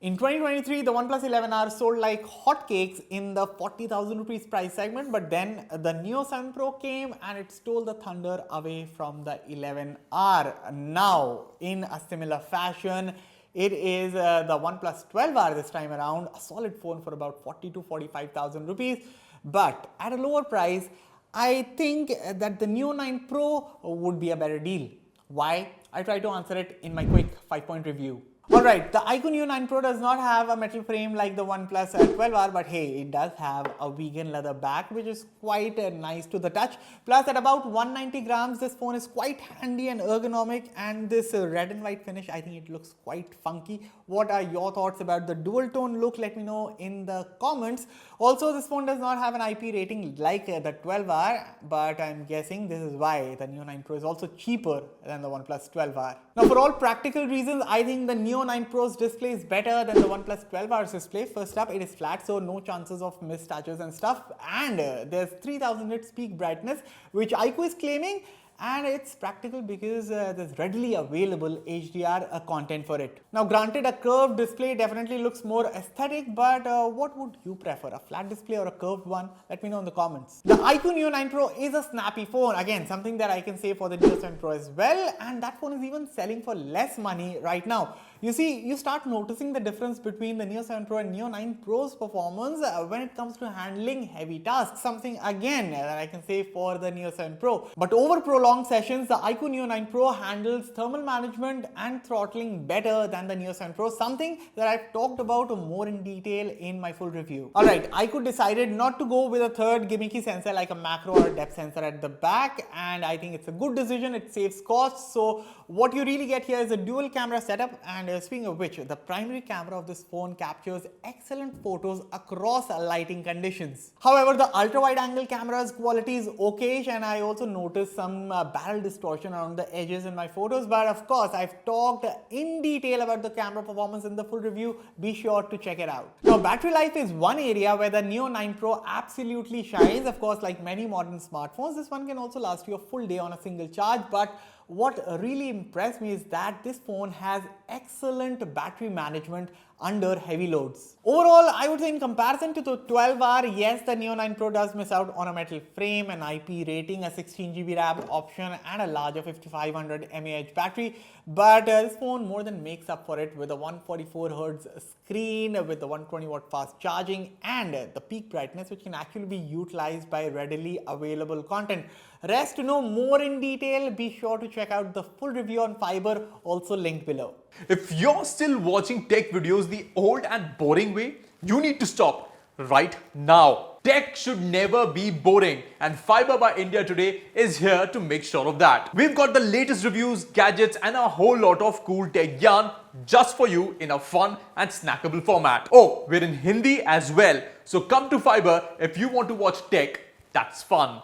In 2023, the OnePlus 11R sold like hotcakes in the 40,000 rupees price segment, but then the Neo 7 Pro came and it stole the thunder away from the 11R. Now, in a similar fashion, it is the OnePlus 12R this time around, a solid phone for about 40 to 45,000 rupees, but at a lower price. I think that the Neo 9 Pro would be a better deal. Why? I try to answer it in my quick 5-point review. Alright, the iQOO Neo 9 Pro does not have a metal frame like the OnePlus 12R, but hey, it does have a vegan leather back, which is quite nice to the touch. Plus, at about 190 grams, this phone is quite handy and ergonomic, and this red and white finish, I think it looks quite funky. What are your thoughts about the dual tone look? Let me know in the comments. Also, this phone does not have an IP rating like the 12R, but I'm guessing this is why the Neo 9 Pro is also cheaper than the OnePlus 12R. Now, for all practical reasons, I think the Neo 9 Pro's display is better than the OnePlus 12R's display. First up, it is flat, so no chances of missed touches and stuff. And there's 3000 nits peak brightness, which iQOO is claiming. And it's practical because there's readily available HDR content for it. Now, granted, a curved display definitely looks more aesthetic, but what would you prefer, a flat display or a curved one? Let me know in the comments. The iQOO Neo 9 Pro is a snappy phone. Again, something that I can say for the Neo 7 Pro as well, and that phone is even selling for less money right now. You see, you start noticing the difference between the Neo 7 Pro and Neo 9 Pro's performance when it comes to handling heavy tasks, something again that I can say for the Neo 7 Pro. But over prolonged sessions, the iQOO Neo 9 Pro handles thermal management and throttling better than the Neo 7 Pro, something that I've talked about more in detail in my full review. Alright, iQOO decided not to go with a third gimmicky sensor like a macro or depth sensor at the back, and I think it's a good decision. It saves costs. So what you really get here is a dual camera setup, and speaking of which, the primary camera of this phone captures excellent photos across lighting conditions. However, the ultra wide angle camera's quality is okayish, and I also noticed some barrel distortion around the edges in my photos, but of course I've talked in detail about the camera performance in the full review. Be sure to check it out. Now, battery life is one area where the Neo 9 Pro absolutely shines. Of course, like many modern smartphones, this one can also last you a full day on a single charge, but what really impressed me is that this phone has excellent battery management under heavy loads. Overall, I would say in comparison to the 12R, yes, the Neo 9 Pro does miss out on a metal frame, an IP rating, a 16GB RAM option, and a larger 5500 mAh battery. But this phone more than makes up for it with a 144Hz screen, with the 120W fast charging, and the peak brightness, which can actually be utilized by readily available content. Rest to know more in detail, be sure to check out the full review on Fiber, also linked below. If you're still watching tech videos the old and boring way, you need to stop right now. Tech should never be boring, and Fiber by India today is here to make sure of that. We've got the latest reviews, gadgets, and a whole lot of cool tech yarn just for you in a fun and snackable format. Oh, we're in Hindi as well, so come to Fiber if you want to watch tech that's fun.